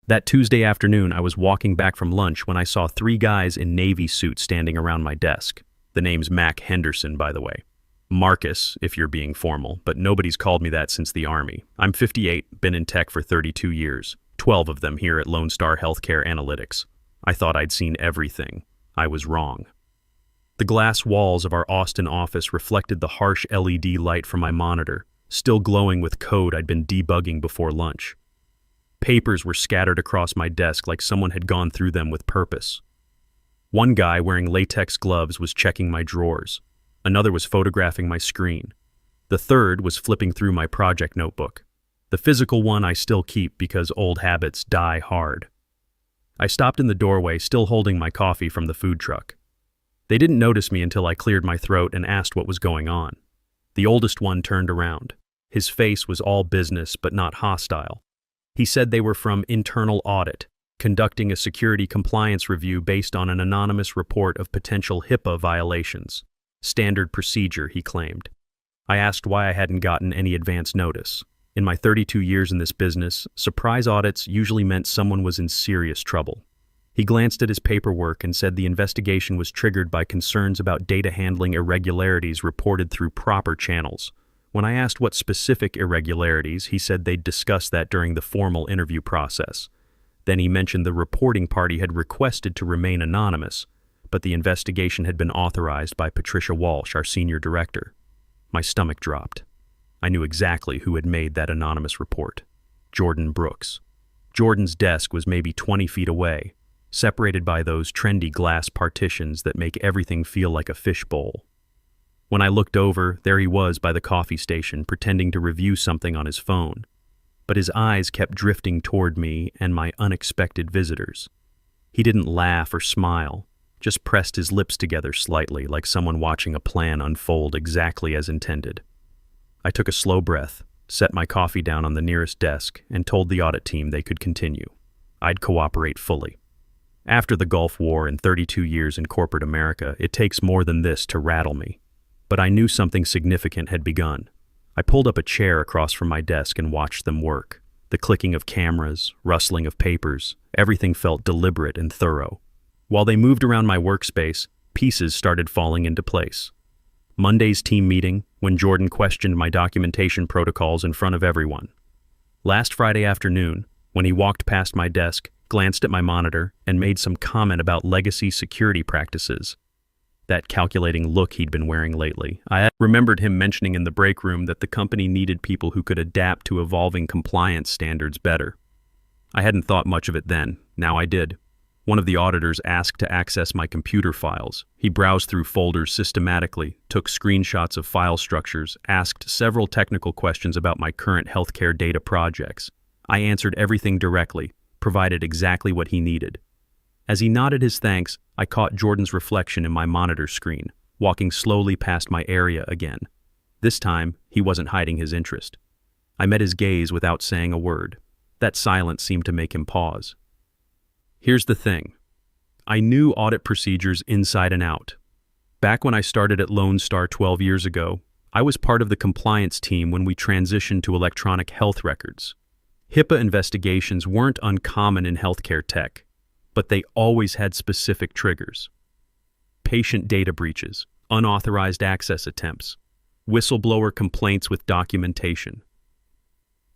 That Tuesday afternoon, I was walking back from lunch when I saw three guys in Navy suits standing around my desk. The name's Mac Henderson, by the way. Marcus, if you're being formal, but nobody's called me that since the Army. I'm 58, been in tech for 32 years, 12 of them here at Lone Star Healthcare Analytics. I thought I'd seen everything. I was wrong. The glass walls of our Austin office reflected the harsh LED light from my monitor, still glowing with code I'd been debugging before lunch. Papers were scattered across my desk like someone had gone through them with purpose. One guy wearing latex gloves was checking my drawers. Another was photographing my screen. The third was flipping through my project notebook. The physical one I still keep because old habits die hard. I stopped in the doorway, still holding my coffee from the food truck. They didn't notice me until I cleared my throat and asked what was going on. The oldest one turned around. His face was all business but not hostile. He said they were from internal audit, conducting a security compliance review based on an anonymous report of potential HIPAA violations. Standard procedure, he claimed. I asked why I hadn't gotten any advance notice. In my 32 years in this business, surprise audits usually meant someone was in serious trouble. He glanced at his paperwork and said the investigation was triggered by concerns about data handling irregularities reported through proper channels. When I asked what specific irregularities, he said they'd discuss that during the formal interview process. Then he mentioned the reporting party had requested to remain anonymous, but the investigation had been authorized by Patricia Walsh, our senior director. My stomach dropped. I knew exactly who had made that anonymous report. Jordan Brooks. Jordan's desk was maybe 20 feet away, separated by those trendy glass partitions that make everything feel like a fishbowl. When I looked over, there he was by the coffee station, pretending to review something on his phone. But his eyes kept drifting toward me and my unexpected visitors. He didn't laugh or smile, just pressed his lips together slightly, like someone watching a plan unfold exactly as intended. I took a slow breath, set my coffee down on the nearest desk, and told the audit team they could continue. I'd cooperate fully. After the Gulf War and 32 years in corporate America, it takes more than this to rattle me. But I knew something significant had begun. I pulled up a chair across from my desk and watched them work. The clicking of cameras, rustling of papers, everything felt deliberate and thorough. While they moved around my workspace, pieces started falling into place. Monday's team meeting, when Jordan questioned my documentation protocols in front of everyone. Last Friday afternoon, when he walked past my desk, glanced at my monitor, and made some comment about legacy security practices. That calculating look he'd been wearing lately. I remembered him mentioning in the break room that the company needed people who could adapt to evolving compliance standards better. I hadn't thought much of it then. Now I did. One of the auditors asked to access my computer files. He browsed through folders systematically, took screenshots of file structures, asked several technical questions about my current healthcare data projects. I answered everything directly, provided exactly what he needed. As he nodded his thanks, I caught Jordan's reflection in my monitor screen, walking slowly past my area again. This time, he wasn't hiding his interest. I met his gaze without saying a word. That silence seemed to make him pause. Here's the thing. I knew audit procedures inside and out. Back when I started at Lone Star 12 years ago, I was part of the compliance team when we transitioned to electronic health records. HIPAA investigations weren't uncommon in healthcare tech, but they always had specific triggers. Patient data breaches, unauthorized access attempts, whistleblower complaints with documentation.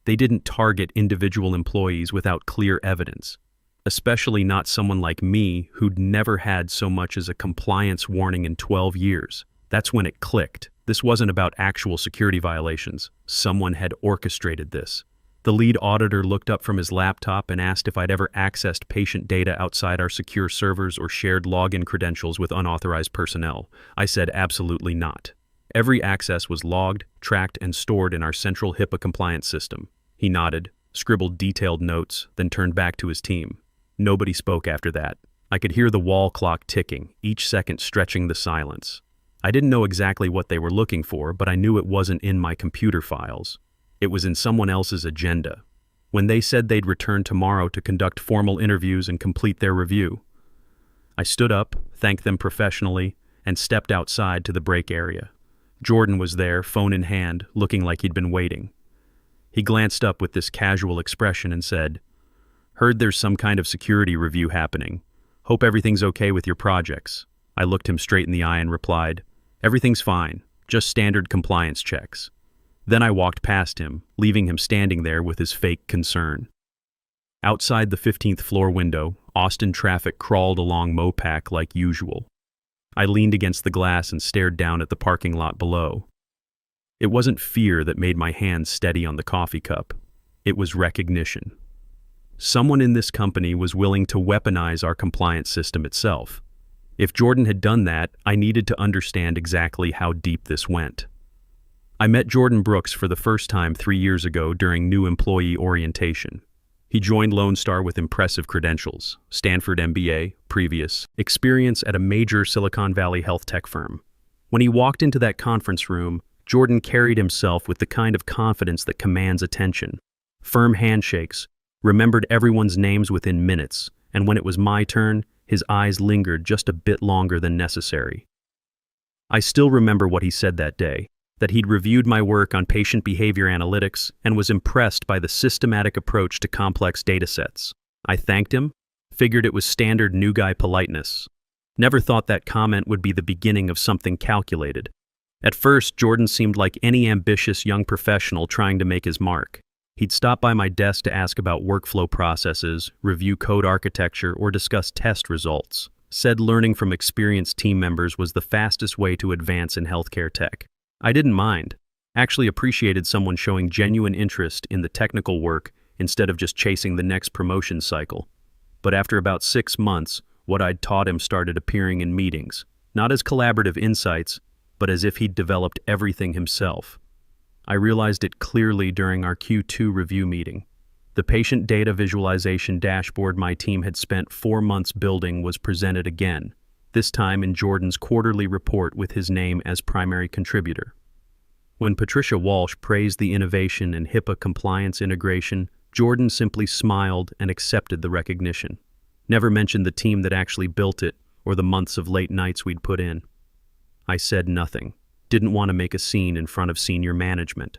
They didn't target individual employees without clear evidence, especially not someone like me who'd never had so much as a compliance warning in 12 years. That's when it clicked. This wasn't about actual security violations. Someone had orchestrated this. The lead auditor looked up from his laptop and asked if I'd ever accessed patient data outside our secure servers or shared login credentials with unauthorized personnel. I said absolutely not. Every access was logged, tracked, and stored in our central HIPAA compliance system. He nodded, scribbled detailed notes, then turned back to his team. Nobody spoke after that. I could hear the wall clock ticking, each second stretching the silence. I didn't know exactly what they were looking for, but I knew it wasn't in my computer files. It was in someone else's agenda. When they said they'd return tomorrow to conduct formal interviews and complete their review, I stood up, thanked them professionally, and stepped outside to the break area. Jordan was there, phone in hand, looking like he'd been waiting. He glanced up with this casual expression and said, Heard there's some kind of security review happening. Hope everything's okay with your projects. I looked him straight in the eye and replied, everything's fine, just standard compliance checks. Then I walked past him, leaving him standing there with his fake concern. Outside the 15th floor window, Austin traffic crawled along Mopac like usual. I leaned against the glass and stared down at the parking lot below. It wasn't fear that made my hands steady on the coffee cup. It was recognition. Someone in this company was willing to weaponize our compliance system itself. If Jordan had done that, I needed to understand exactly how deep this went. I met Jordan Brooks for the first time 3 years ago during new employee orientation. He joined Lone Star with impressive credentials, Stanford MBA, previous, experience at a major Silicon Valley health tech firm. When he walked into that conference room, Jordan carried himself with the kind of confidence that commands attention. Firm handshakes, remembered everyone's names within minutes, and when it was my turn, his eyes lingered just a bit longer than necessary. I still remember what he said that day, that he'd reviewed my work on patient behavior analytics and was impressed by the systematic approach to complex datasets. I thanked him, figured it was standard new guy politeness. Never thought that comment would be the beginning of something calculated. At first, Jordan seemed like any ambitious young professional trying to make his mark. He'd stop by my desk to ask about workflow processes, review code architecture, or discuss test results. Said learning from experienced team members was the fastest way to advance in healthcare tech. I didn't mind. Actually appreciated someone showing genuine interest in the technical work instead of just chasing the next promotion cycle. But after about 6 months, what I'd taught him started appearing in meetings, not as collaborative insights, but as if he'd developed everything himself. I realized it clearly during our Q2 review meeting. The patient data visualization dashboard my team had spent 4 months building was presented again, this time in Jordan's quarterly report with his name as primary contributor. When Patricia Walsh praised the innovation and HIPAA compliance integration, Jordan simply smiled and accepted the recognition. Never mentioned the team that actually built it or the months of late nights we'd put in. I said nothing. Didn't want to make a scene in front of senior management.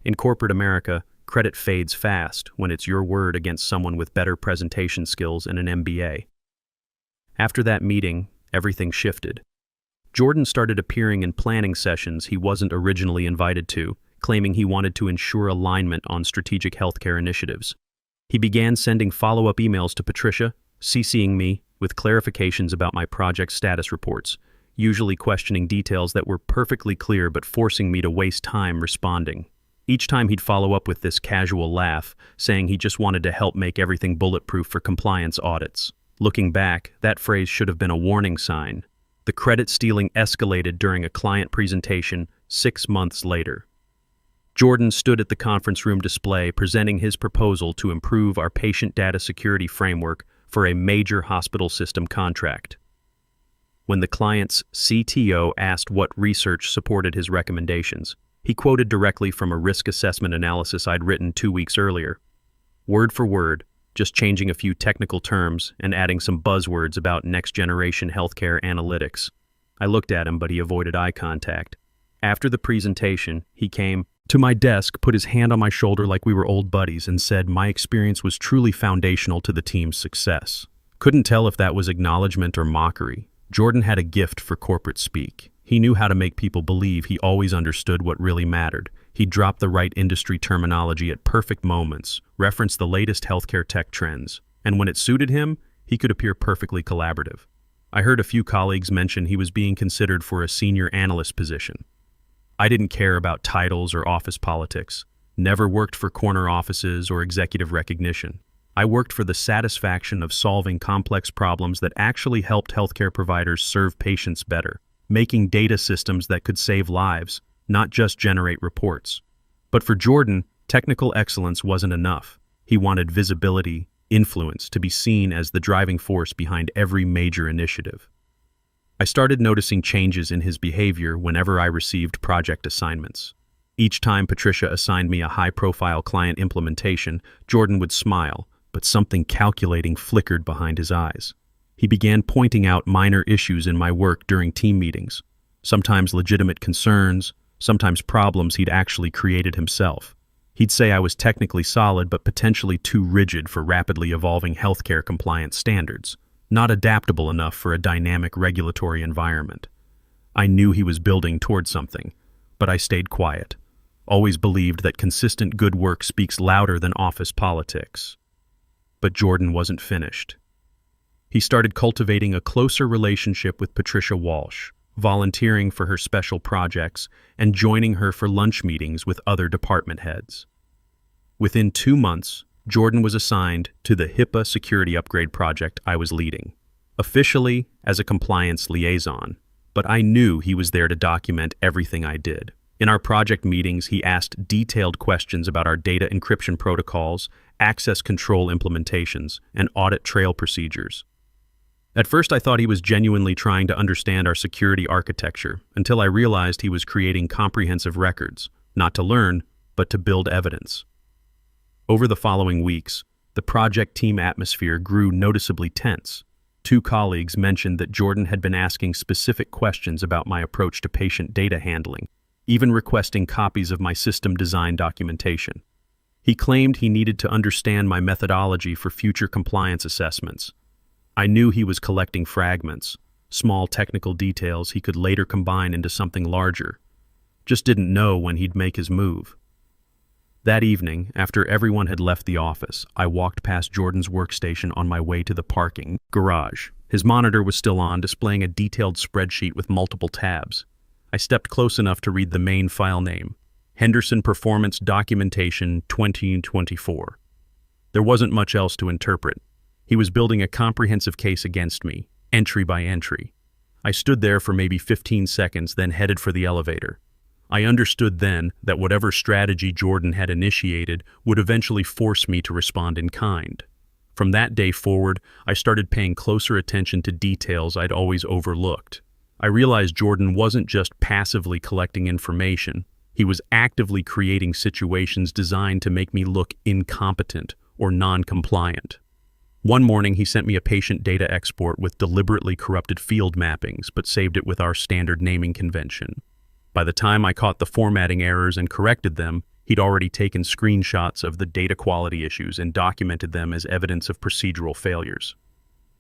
In corporate America, credit fades fast when it's your word against someone with better presentation skills and an MBA. After that meeting, everything shifted. Jordan started appearing in planning sessions he wasn't originally invited to, claiming he wanted to ensure alignment on strategic healthcare initiatives. He began sending follow-up emails to Patricia, CCing me with clarifications about my project status reports, usually questioning details that were perfectly clear but forcing me to waste time responding. Each time he'd follow up with this casual laugh, saying he just wanted to help make everything bulletproof for compliance audits. Looking back, that phrase should have been a warning sign. The credit stealing escalated during a client presentation 6 months later. Jordan stood at the conference room display presenting his proposal to improve our patient data security framework for a major hospital system contract. When the client's CTO asked what research supported his recommendations, he quoted directly from a risk assessment analysis I'd written 2 weeks earlier. Word for word, just changing a few technical terms and adding some buzzwords about next-generation healthcare analytics. I looked at him, but he avoided eye contact. After the presentation, he came to my desk, put his hand on my shoulder like we were old buddies, and said my experience was truly foundational to the team's success. Couldn't tell if that was acknowledgement or mockery. Jordan had a gift for corporate speak. He knew how to make people believe he always understood what really mattered. He dropped the right industry terminology at perfect moments, referenced the latest healthcare tech trends, and when it suited him, he could appear perfectly collaborative. I heard a few colleagues mention he was being considered for a senior analyst position. I didn't care about titles or office politics, never worked for corner offices or executive recognition. I worked for the satisfaction of solving complex problems that actually helped healthcare providers serve patients better, making data systems that could save lives, not just generate reports. But for Jordan, technical excellence wasn't enough. He wanted visibility, influence, to be seen as the driving force behind every major initiative. I started noticing changes in his behavior whenever I received project assignments. Each time Patricia assigned me a high-profile client implementation, Jordan would smile, but something calculating flickered behind his eyes. He began pointing out minor issues in my work during team meetings, sometimes legitimate concerns, sometimes problems he'd actually created himself. He'd say I was technically solid but potentially too rigid for rapidly evolving healthcare compliance standards, not adaptable enough for a dynamic regulatory environment. I knew he was building toward something, but I stayed quiet. Always believed that consistent good work speaks louder than office politics. But Jordan wasn't finished. He started cultivating a closer relationship with Patricia Walsh, volunteering for her special projects and joining her for lunch meetings with other department heads. Within 2 months, Jordan was assigned to the HIPAA security upgrade project I was leading, officially as a compliance liaison, but I knew he was there to document everything I did. In our project meetings, he asked detailed questions about our data encryption protocols, access control implementations, and audit trail procedures. At first, I thought he was genuinely trying to understand our security architecture, until I realized he was creating comprehensive records, not to learn, but to build evidence. Over the following weeks, the project team atmosphere grew noticeably tense. 2 colleagues mentioned that Jordan had been asking specific questions about my approach to patient data handling, even requesting copies of my system design documentation. He claimed he needed to understand my methodology for future compliance assessments. I knew he was collecting fragments, small technical details he could later combine into something larger. Just didn't know when he'd make his move. That evening, after everyone had left the office, I walked past Jordan's workstation on my way to the parking garage. His monitor was still on, displaying a detailed spreadsheet with multiple tabs. I stepped close enough to read the main file name, Henderson Performance Documentation 2024. There wasn't much else to interpret. He was building a comprehensive case against me, entry by entry. I stood there for maybe 15 seconds, then headed for the elevator. I understood then that whatever strategy Jordan had initiated would eventually force me to respond in kind. From that day forward, I started paying closer attention to details I'd always overlooked. I realized Jordan wasn't just passively collecting information. He was actively creating situations designed to make me look incompetent or non-compliant. One morning, he sent me a patient data export with deliberately corrupted field mappings, but saved it with our standard naming convention. By the time I caught the formatting errors and corrected them, he'd already taken screenshots of the data quality issues and documented them as evidence of procedural failures.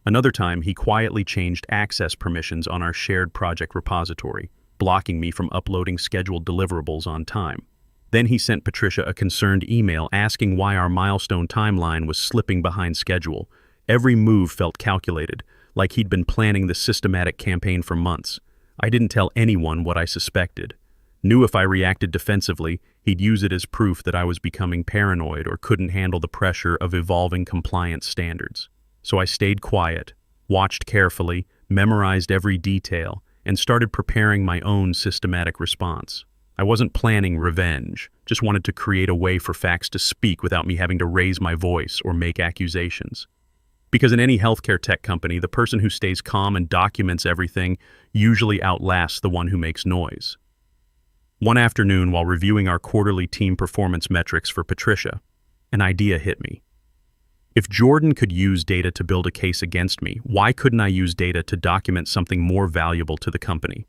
Another time, he quietly changed access permissions on our shared project repository, blocking me from uploading scheduled deliverables on time. Then he sent Patricia a concerned email asking why our milestone timeline was slipping behind schedule. Every move felt calculated, like he'd been planning the systematic campaign for months. I didn't tell anyone what I suspected. Knew if I reacted defensively, he'd use it as proof that I was becoming paranoid or couldn't handle the pressure of evolving compliance standards. So I stayed quiet, watched carefully, memorized every detail, and started preparing my own systematic response. I wasn't planning revenge, just wanted to create a way for facts to speak without me having to raise my voice or make accusations. Because in any healthcare tech company, the person who stays calm and documents everything usually outlasts the one who makes noise. One afternoon, while reviewing our quarterly team performance metrics for Patricia, an idea hit me. If Jordan could use data to build a case against me, why couldn't I use data to document something more valuable to the company?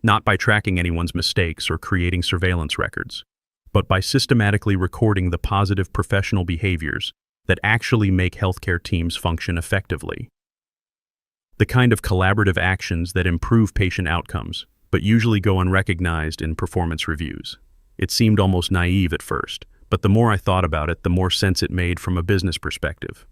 Not by tracking anyone's mistakes or creating surveillance records, but by systematically recording the positive professional behaviors that actually make healthcare teams function effectively. The kind of collaborative actions that improve patient outcomes, but usually go unrecognized in performance reviews. It seemed almost naive at first, but the more I thought about it, the more sense it made from a business perspective.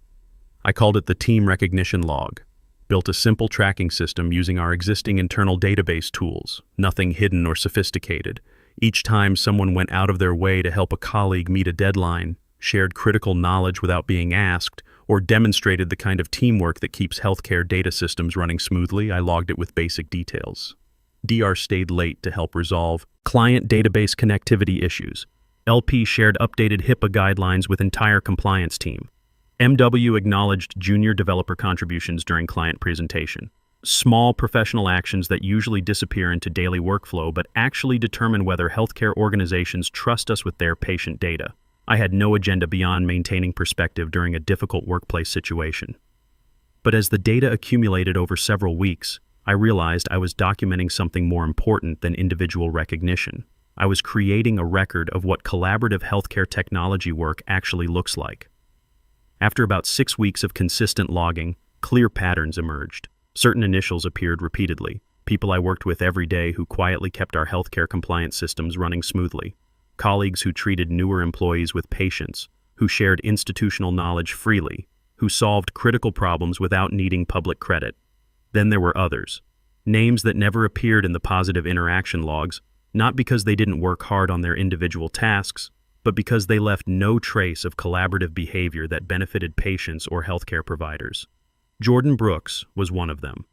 I called it the Team Recognition Log, built a simple tracking system using our existing internal database tools, nothing hidden or sophisticated. Each time someone went out of their way to help a colleague meet a deadline, shared critical knowledge without being asked, or demonstrated the kind of teamwork that keeps healthcare data systems running smoothly, I logged it with basic details. DR stayed late to help resolve client database connectivity issues. LP shared updated HIPAA guidelines with entire compliance team. MW acknowledged junior developer contributions during client presentation. Small professional actions that usually disappear into daily workflow but actually determine whether healthcare organizations trust us with their patient data. I had no agenda beyond maintaining perspective during a difficult workplace situation. But as the data accumulated over several weeks, I realized I was documenting something more important than individual recognition. I was creating a record of what collaborative healthcare technology work actually looks like. After about 6 weeks of consistent logging, clear patterns emerged. Certain initials appeared repeatedly, people I worked with every day who quietly kept our healthcare compliance systems running smoothly, colleagues who treated newer employees with patience, who shared institutional knowledge freely, who solved critical problems without needing public credit. Then there were others, names that never appeared in the positive interaction logs, not because they didn't work hard on their individual tasks, but because they left no trace of collaborative behavior that benefited patients or healthcare providers. Jordan Brooks was one of them.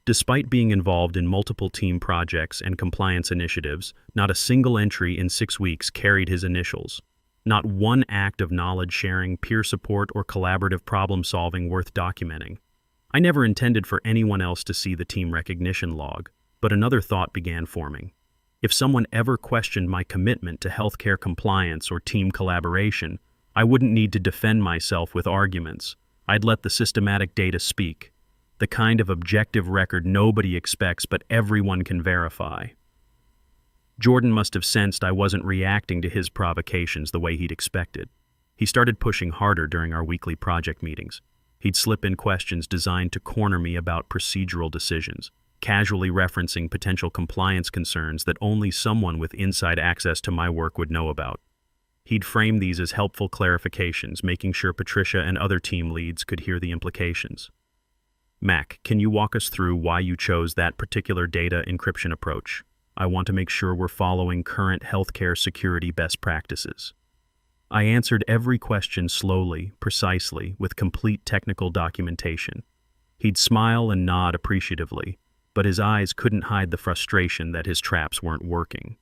Despite being involved in multiple team projects and compliance initiatives, not a single entry in 6 weeks carried his initials. Not one act of knowledge sharing, peer support, or collaborative problem solving worth documenting. I never intended for anyone else to see the team recognition log, but another thought began forming. If someone ever questioned my commitment to healthcare compliance or team collaboration, I wouldn't need to defend myself with arguments. I'd let the systematic data speak, the kind of objective record nobody expects but everyone can verify. Jordan must have sensed I wasn't reacting to his provocations the way he'd expected. He started pushing harder during our weekly project meetings. He'd slip in questions designed to corner me about procedural decisions, casually referencing potential compliance concerns that only someone with inside access to my work would know about. He'd frame these as helpful clarifications, making sure Patricia and other team leads could hear the implications. Mac, can you walk us through why you chose that particular data encryption approach? I want to make sure we're following current healthcare security best practices. I answered every question slowly, precisely, with complete technical documentation. He'd smile and nod appreciatively, but his eyes couldn't hide the frustration that his traps weren't working.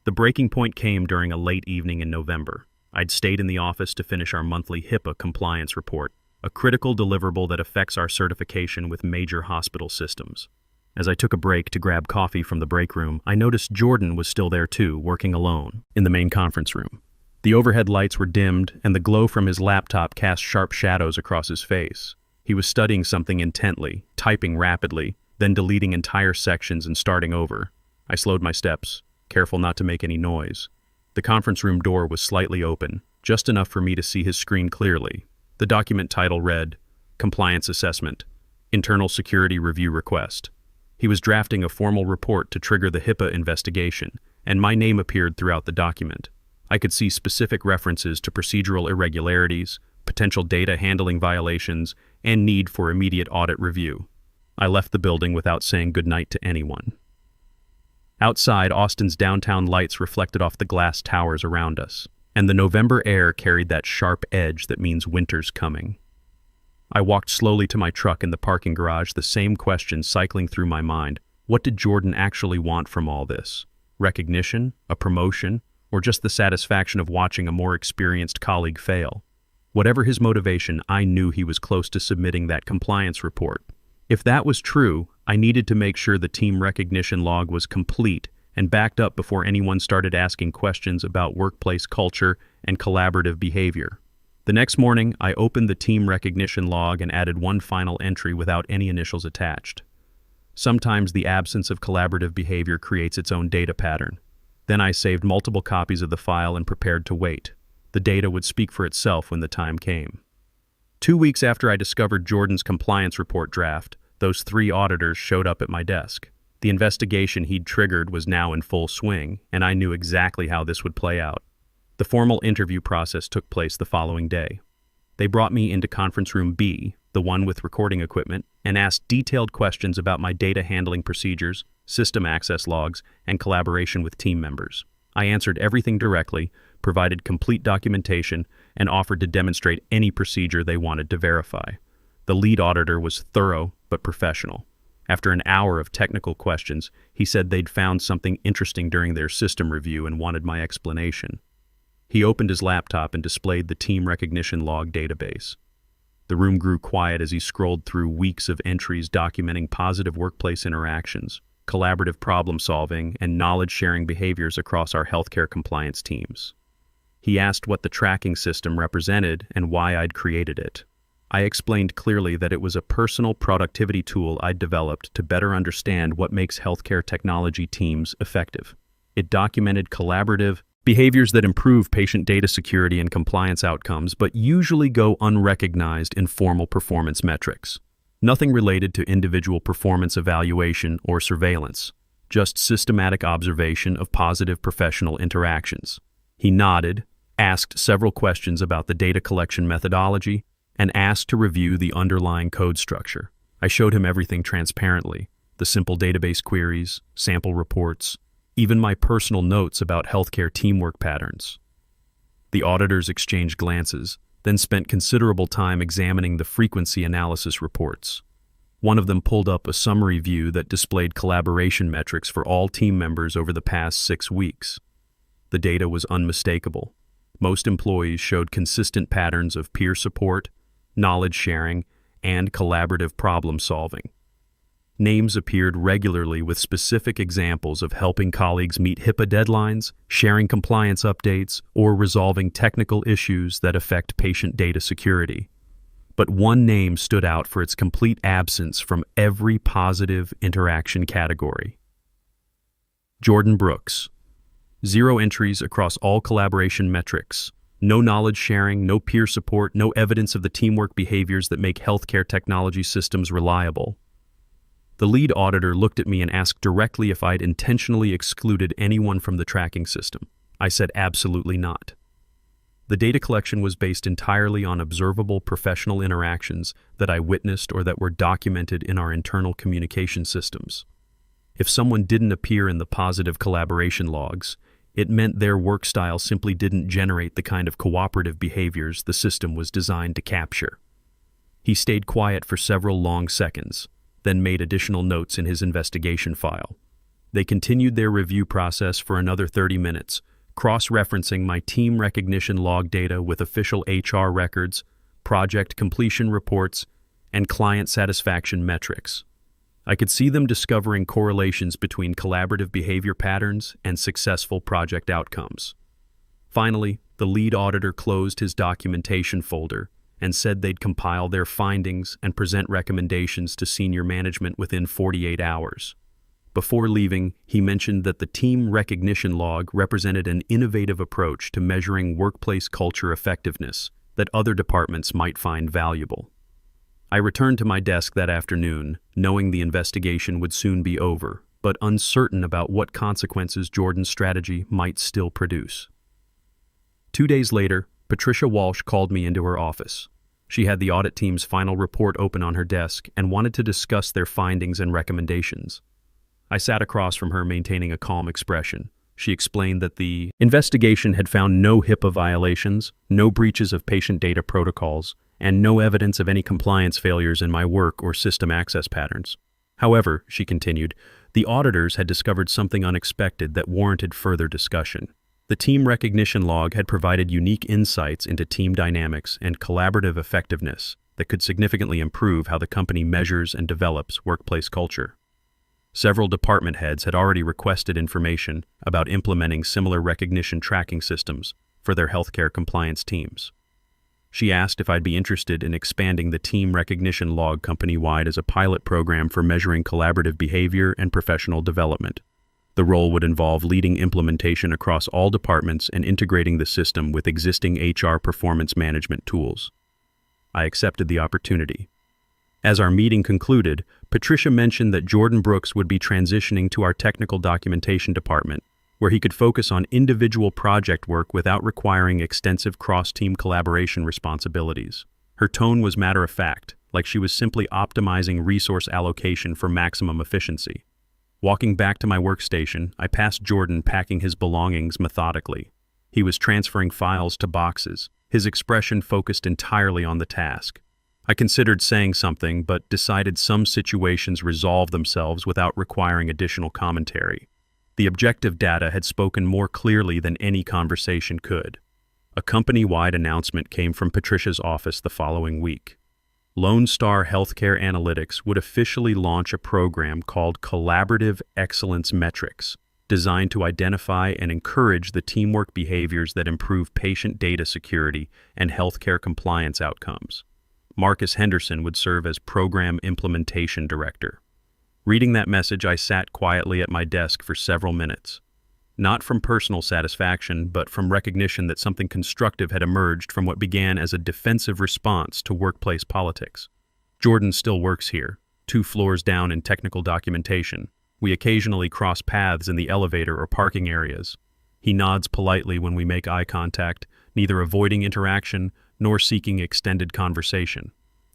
The breaking point came during a late evening in November. I'd stayed in the office to finish our monthly HIPAA compliance report, a critical deliverable that affects our certification with major hospital systems. As I took a break to grab coffee from the break room, I noticed Jordan was still there too, working alone, in the main conference room. The overhead lights were dimmed, and the glow from his laptop cast sharp shadows across his face. He was studying something intently, typing rapidly, then deleting entire sections and starting over. I slowed my steps, careful not to make any noise. The conference room door was slightly open, just enough for me to see his screen clearly. The document title read, Compliance Assessment, Internal Security Review Request. He was drafting a formal report to trigger the HIPAA investigation, and my name appeared throughout the document. I could see specific references to procedural irregularities, potential data handling violations, and need for immediate audit review. I left the building without saying goodnight to anyone. Outside, Austin's downtown lights reflected off the glass towers around us, and the November air carried that sharp edge that means winter's coming. I walked slowly to my truck in the parking garage, the same question cycling through my mind. What did Jordan actually want from all this? Recognition? A promotion? Or just the satisfaction of watching a more experienced colleague fail? Whatever his motivation, I knew he was close to submitting that compliance report. If that was true, I needed to make sure the team recognition log was complete and backed up before anyone started asking questions about workplace culture and collaborative behavior. The next morning, I opened the team recognition log and added one final entry without any initials attached. Sometimes the absence of collaborative behavior creates its own data pattern. Then I saved multiple copies of the file and prepared to wait. The data would speak for itself when the time came. 2 weeks after I discovered Jordan's compliance report draft, those 3 auditors showed up at my desk. The investigation he'd triggered was now in full swing, and I knew exactly how this would play out. The formal interview process took place the following day. They brought me into conference room B, the one with recording equipment, and asked detailed questions about my data handling procedures, system access logs, and collaboration with team members. I answered everything directly, provided complete documentation, and offered to demonstrate any procedure they wanted to verify. The lead auditor was thorough but professional. After an hour of technical questions, he said they'd found something interesting during their system review and wanted my explanation. He opened his laptop and displayed the team recognition log database. The room grew quiet as he scrolled through weeks of entries documenting positive workplace interactions, collaborative problem-solving, and knowledge-sharing behaviors across our healthcare compliance teams. He asked what the tracking system represented and why I'd created it. I explained clearly that it was a personal productivity tool I'd developed to better understand what makes healthcare technology teams effective. It documented collaborative behaviors that improve patient data security and compliance outcomes, but usually go unrecognized in formal performance metrics. Nothing related to individual performance evaluation or surveillance, just systematic observation of positive professional interactions. He nodded, asked several questions about the data collection methodology, and asked to review the underlying code structure. I showed him everything transparently, the simple database queries, sample reports, even my personal notes about healthcare teamwork patterns. The auditors exchanged glances, then spent considerable time examining the frequency analysis reports. One of them pulled up a summary view that displayed collaboration metrics for all team members over the past 6 weeks. The data was unmistakable. Most employees showed consistent patterns of peer support, knowledge sharing, and collaborative problem solving. Names appeared regularly with specific examples of helping colleagues meet HIPAA deadlines, sharing compliance updates, or resolving technical issues that affect patient data security. But one name stood out for its complete absence from every positive interaction category. Jordan Brooks. 0 entries across all collaboration metrics. No knowledge sharing, no peer support, no evidence of the teamwork behaviors that make healthcare technology systems reliable. The lead auditor looked at me and asked directly if I'd intentionally excluded anyone from the tracking system. I said absolutely not. The data collection was based entirely on observable professional interactions that I witnessed or that were documented in our internal communication systems. If someone didn't appear in the positive collaboration logs, it meant their work style simply didn't generate the kind of cooperative behaviors the system was designed to capture. He stayed quiet for several long seconds, then made additional notes in his investigation file. They continued their review process for another 30 minutes, cross-referencing my team recognition log data with official HR records, project completion reports, and client satisfaction metrics. I could see them discovering correlations between collaborative behavior patterns and successful project outcomes. Finally, the lead auditor closed his documentation folder and said they'd compile their findings and present recommendations to senior management within 48 hours. Before leaving, he mentioned that the team recognition log represented an innovative approach to measuring workplace culture effectiveness that other departments might find valuable. I returned to my desk that afternoon, knowing the investigation would soon be over, but uncertain about what consequences Jordan's strategy might still produce. 2 days later, Patricia Walsh called me into her office. She had the audit team's final report open on her desk and wanted to discuss their findings and recommendations. I sat across from her, maintaining a calm expression. She explained that the investigation had found no HIPAA violations, no breaches of patient data protocols, and no evidence of any compliance failures in my work or system access patterns. However, she continued, the auditors had discovered something unexpected that warranted further discussion. The team recognition log had provided unique insights into team dynamics and collaborative effectiveness that could significantly improve how the company measures and develops workplace culture. Several department heads had already requested information about implementing similar recognition tracking systems for their healthcare compliance teams. She asked if I'd be interested in expanding the team recognition log company-wide as a pilot program for measuring collaborative behavior and professional development. The role would involve leading implementation across all departments and integrating the system with existing HR performance management tools. I accepted the opportunity. As our meeting concluded, Patricia mentioned that Jordan Brooks would be transitioning to our technical documentation department, where he could focus on individual project work without requiring extensive cross-team collaboration responsibilities. Her tone was matter-of-fact, like she was simply optimizing resource allocation for maximum efficiency. Walking back to my workstation, I passed Jordan packing his belongings methodically. He was transferring files to boxes, his expression focused entirely on the task. I considered saying something, but decided some situations resolve themselves without requiring additional commentary. The objective data had spoken more clearly than any conversation could. A company-wide announcement came from Patricia's office the following week. Lone Star Healthcare Analytics would officially launch a program called Collaborative Excellence Metrics, designed to identify and encourage the teamwork behaviors that improve patient data security and healthcare compliance outcomes. Marcus Henderson would serve as Program Implementation Director. Reading that message, I sat quietly at my desk for several minutes. not from personal satisfaction, but from recognition that something constructive had emerged from what began as a defensive response to workplace politics. Jordan still works here, 2 floors down in technical documentation. We occasionally cross paths in the elevator or parking areas. He nods politely when we make eye contact, neither avoiding interaction nor seeking extended conversation.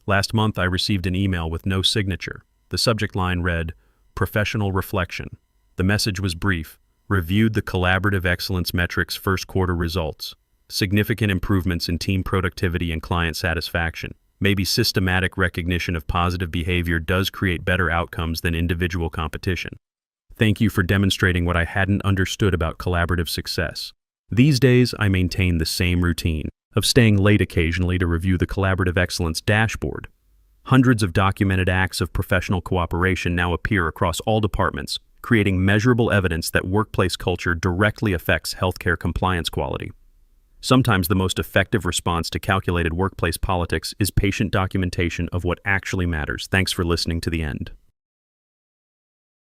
Last month, I received an email with no signature. The subject line read, "Professional Reflection." The message was brief. Reviewed the collaborative excellence metrics first quarter results. Significant improvements in team productivity and client satisfaction. Maybe systematic recognition of positive behavior does create better outcomes than individual competition. Thank you for demonstrating what I hadn't understood about collaborative success. These days, I maintain the same routine of staying late occasionally to review the collaborative excellence dashboard. Hundreds of documented acts of professional cooperation now appear across all departments, creating measurable evidence that workplace culture directly affects healthcare compliance quality. Sometimes the most effective response to calculated workplace politics is patient documentation of what actually matters. Thanks for listening to the end.